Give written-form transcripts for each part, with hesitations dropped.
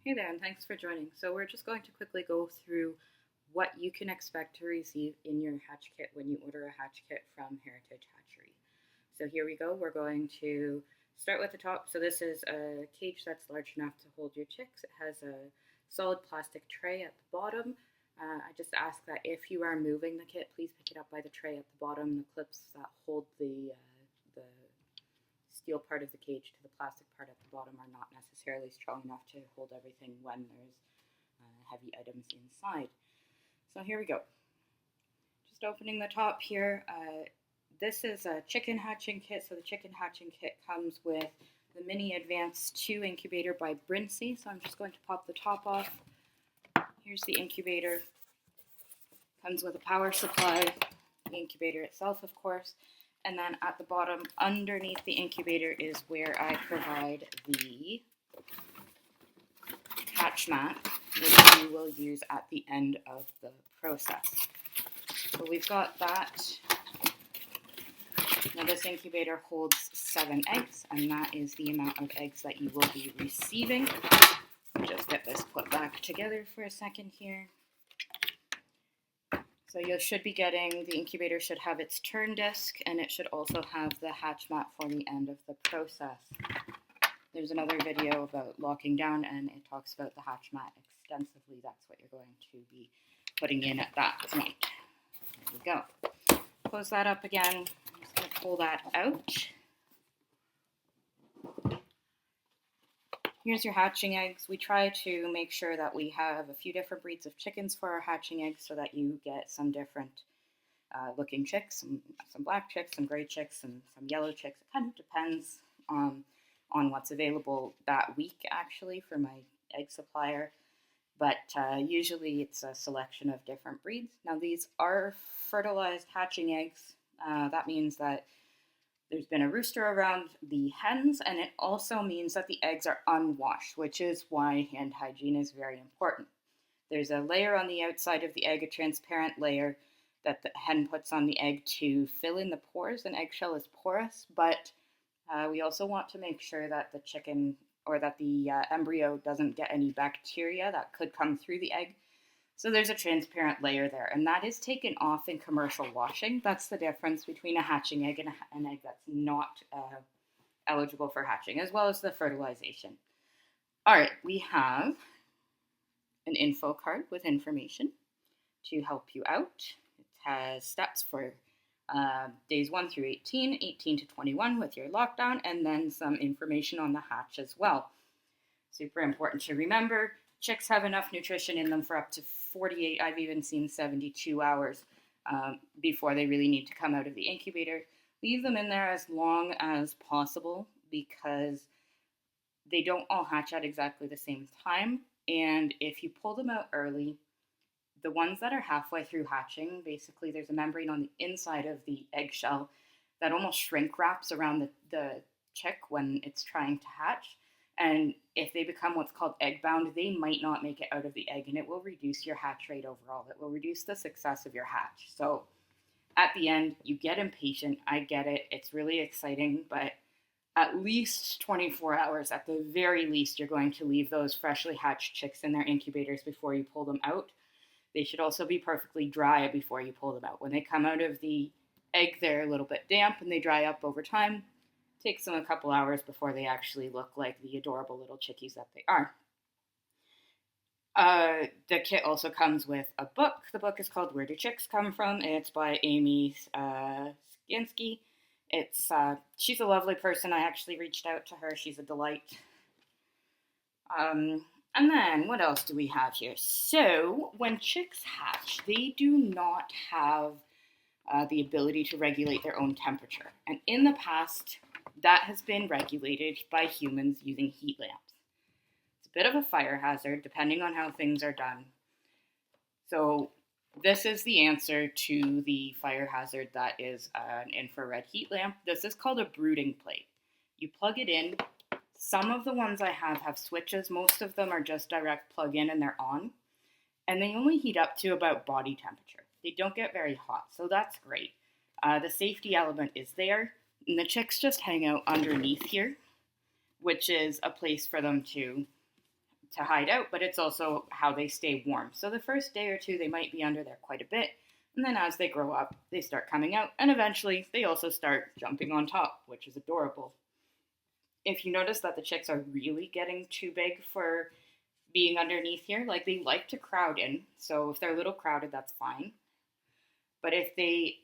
Hey there, and thanks for joining. So we're just going to quickly go through what you can expect to receive in your hatch kit when you order a hatch kit from Heritage Hatchery. So here we go. We're going to start with the top. So this is a cage that's large enough to hold your chicks. It has a solid plastic tray at the bottom. I just ask that if you are moving the kit, please pick it up by the tray at the bottom. The clips that hold the steel part of the cage to the plastic part at the bottom are not necessarily strong enough to hold everything when there's heavy items inside. So here we go. Just opening the top here. This is a chicken hatching kit. So the chicken hatching kit comes with the Mini Advance 2 incubator by Brinsea. So I'm just going to pop the top off. Here's the incubator. Comes with a power supply, the incubator itself, of course. And then at the bottom, underneath the incubator, is where I provide the hatch mat, which you will use at the end of the process. So we've got that. Now this incubator holds 7 eggs, and that is the amount of eggs that you will be receiving. Just get this put back together for a second here. So you should be getting, the incubator should have its turn disc, and it should also have the hatch mat for the end of the process. There's another video about locking down, and it talks about the hatch mat extensively. That's what you're going to be putting in at that point. There we go. Close that up again. I'm just going to pull that out. Here's your hatching eggs. We try to make sure that we have a few different breeds of chickens for our hatching eggs so that you get some different looking chicks, some black chicks, some gray chicks, and some yellow chicks. It kind of depends on what's available that week, actually, for my egg supplier. But usually it's a selection of different breeds. Now these are fertilized hatching eggs. That means that there's been a rooster around the hens, and it also means that the eggs are unwashed, which is why hand hygiene is very important. There's a layer on the outside of the egg, a transparent layer that the hen puts on the egg to fill in the pores. An eggshell is porous, but we also want to make sure that the chicken or that the embryo doesn't get any bacteria that could come through the egg. So there's a transparent layer there, and that is taken off in commercial washing. That's the difference between a hatching egg and an egg that's not eligible for hatching, as well as the fertilization. All right, we have an info card with information to help you out. It has steps for days 1 through 18, 18 to 21 with your lockdown, and then some information on the hatch as well. Super important to remember. Chicks have enough nutrition in them for up to 48, I've even seen 72 hours before they really need to come out of the incubator. Leave them in there as long as possible because they don't all hatch at exactly the same time. And if you pull them out early, the ones that are halfway through hatching, basically there's a membrane on the inside of the eggshell that almost shrink wraps around the chick when it's trying to hatch. And if they become what's called egg bound, they might not make it out of the egg, and it will reduce your hatch rate overall. It will reduce the success of your hatch. So at the end, you get impatient. I get it. It's really exciting, but at least 24 hours, at the very least, you're going to leave those freshly hatched chicks in their incubators before you pull them out. They should also be perfectly dry before you pull them out. When they come out of the egg, they're a little bit damp and they dry up over time. It takes them a couple hours before they actually look like the adorable little chickies that they are. The kit also comes with a book. The book is called Where Do Chicks Come From? It's by Amy Skansky. She's a lovely person. I actually reached out to her. She's a delight. And then what else do we have here? So when chicks hatch, they do not have the ability to regulate their own temperature. And in the past, that has been regulated by humans using heat lamps. It's a bit of a fire hazard depending on how things are done. So this is the answer to the fire hazard that is an infrared heat lamp. This is called a brooding plate. You plug it in. Some of the ones I have switches. Most of them are just direct plug in and they're on. And they only heat up to about body temperature. They don't get very hot, so that's great. The safety element is there. And the chicks just hang out underneath here, which is a place for them to to hide out, but it's also how they stay warm. So the first day or two, they might be under there quite a bit. And then as they grow up, they start coming out. And eventually, they also start jumping on top, which is adorable. If you notice that the chicks are really getting too big for being underneath here, like they like to crowd in. So if they're a little crowded, that's fine. But if they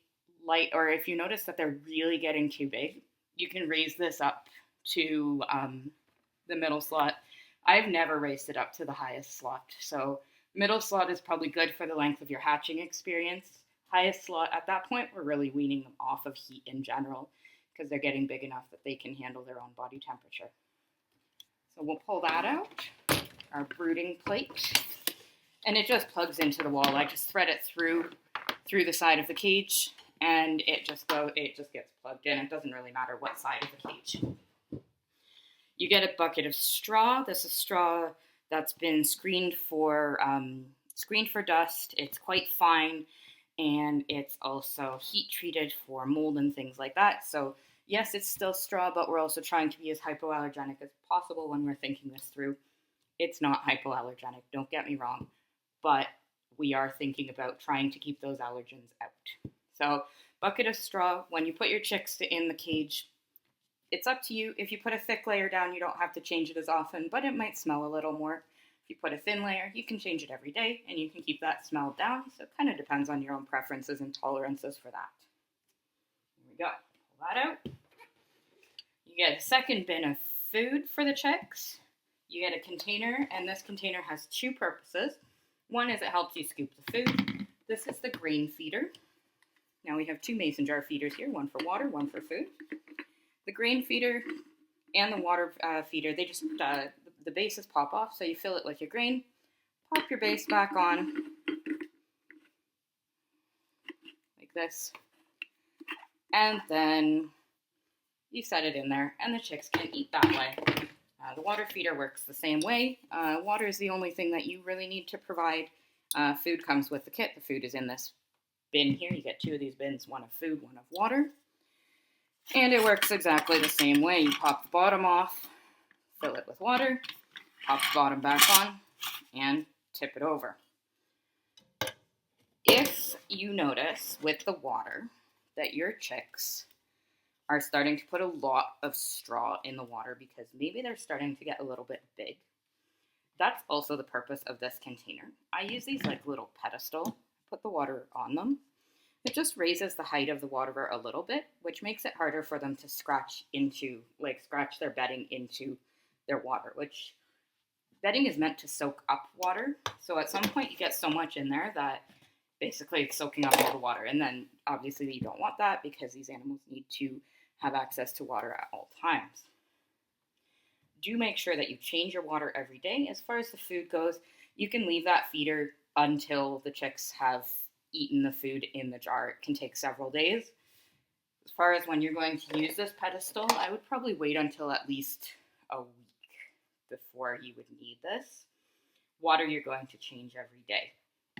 or if you notice that they're really getting too big, you can raise this up to the middle slot. I've never raised it up to the highest slot. So middle slot is probably good for the length of your hatching experience. Highest slot, at that point, we're really weaning them off of heat in general because they're getting big enough that they can handle their own body temperature. So we'll pull that out, our brooding plate, and it just plugs into the wall. I just thread it through the side of the cage, and it just gets plugged in. It doesn't really matter what side of the cage. You get a bucket of straw. This is straw that's been screened for dust. It's quite fine, and it's also heat treated for mold and things like that. So yes, it's still straw, but we're also trying to be as hypoallergenic as possible when we're thinking this through. It's not hypoallergenic, don't get me wrong, but we are thinking about trying to keep those allergens out. So bucket of straw, when you put your chicks in the cage, it's up to you. If you put a thick layer down, you don't have to change it as often, but it might smell a little more. If you put a thin layer, you can change it every day, and you can keep that smell down. So it kind of depends on your own preferences and tolerances for that. Here we go. Pull that out. You get a second bin of food for the chicks. You get a container, and this container has two purposes. One is it helps you scoop the food. This is the grain feeder. Now we have two mason jar feeders here, one for water, one for food. The grain feeder and the water feeder, they just, the bases pop off, so you fill it with your grain, pop your base back on, like this, and then you set it in there, and the chicks can eat that way. The water feeder works the same way. Water is the only thing that you really need to provide. Food comes with the kit. The food is in this bin here. You get two of these bins, one of food, one of water. And it works exactly the same way. You pop the bottom off, fill it with water, pop the bottom back on, and tip it over. If you notice with the water that your chicks are starting to put a lot of straw in the water because maybe they're starting to get a little bit big, that's also the purpose of this container. I use these like little pedestal, put the water on them. It just raises the height of the water a little bit, which makes it harder for them to scratch their bedding into their water, which bedding is meant to soak up water. So at some point you get so much in there that basically it's soaking up all the water. And then obviously you don't want that because these animals need to have access to water at all times. Do make sure that you change your water every day. As far as the food goes, you can leave that feeder until the chicks have eaten the food in the jar. It can take several days. As far as when you're going to use this pedestal, I would probably wait until at least a week before you would need this. Water you're going to change every day.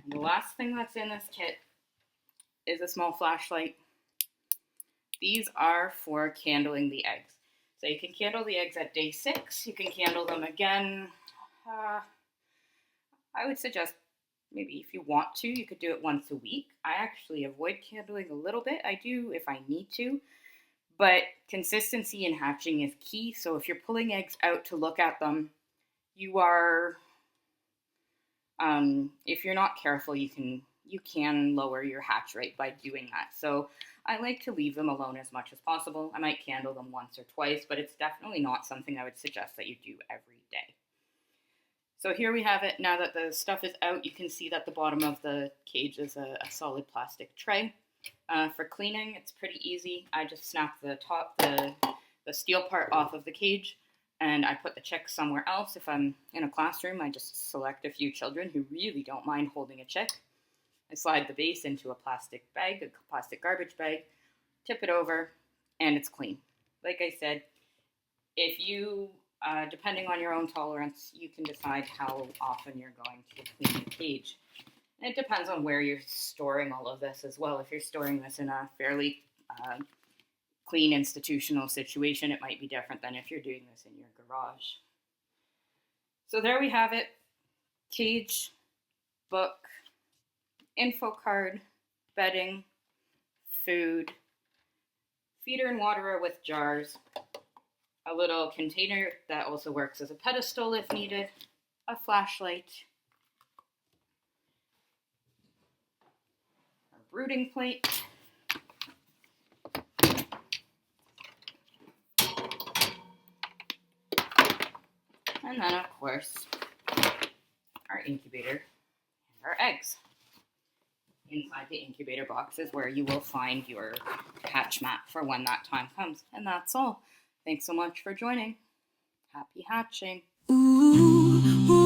And the last thing that's in this kit is a small flashlight. These are for candling the eggs. So you can candle the eggs at day 6. You can candle them again. I would suggest maybe if you want to, you could do it once a week. I actually avoid candling a little bit. I do if I need to. But consistency in hatching is key. So if you're pulling eggs out to look at them, you are, if you're not careful, you can lower your hatch rate by doing that. So I like to leave them alone as much as possible. I might candle them once or twice, but it's definitely not something I would suggest that you do every day. So here we have it. Now that the stuff is out, you can see that the bottom of the cage is a solid plastic tray. For cleaning, it's pretty easy. I just snap the steel part off of the cage, and I put the chicks somewhere else. If I'm in a classroom, I just select a few children who really don't mind holding a chick. I slide the base into a plastic bag, a plastic garbage bag, tip it over, and it's clean. Like I said, if you, depending on your own tolerance, you can decide how often you're going to clean the cage. And it depends on where you're storing all of this as well. If you're storing this in a fairly clean institutional situation, it might be different than if you're doing this in your garage. So there we have it. Cage, book, info card, bedding, food, feeder and waterer with jars, a little container that also works as a pedestal if needed, a flashlight, a brooding plate, and then of course our incubator and our eggs. Inside the incubator box is where you will find your hatch mat for when that time comes. And that's all. Thanks so much for joining. Happy hatching. Ooh, ooh.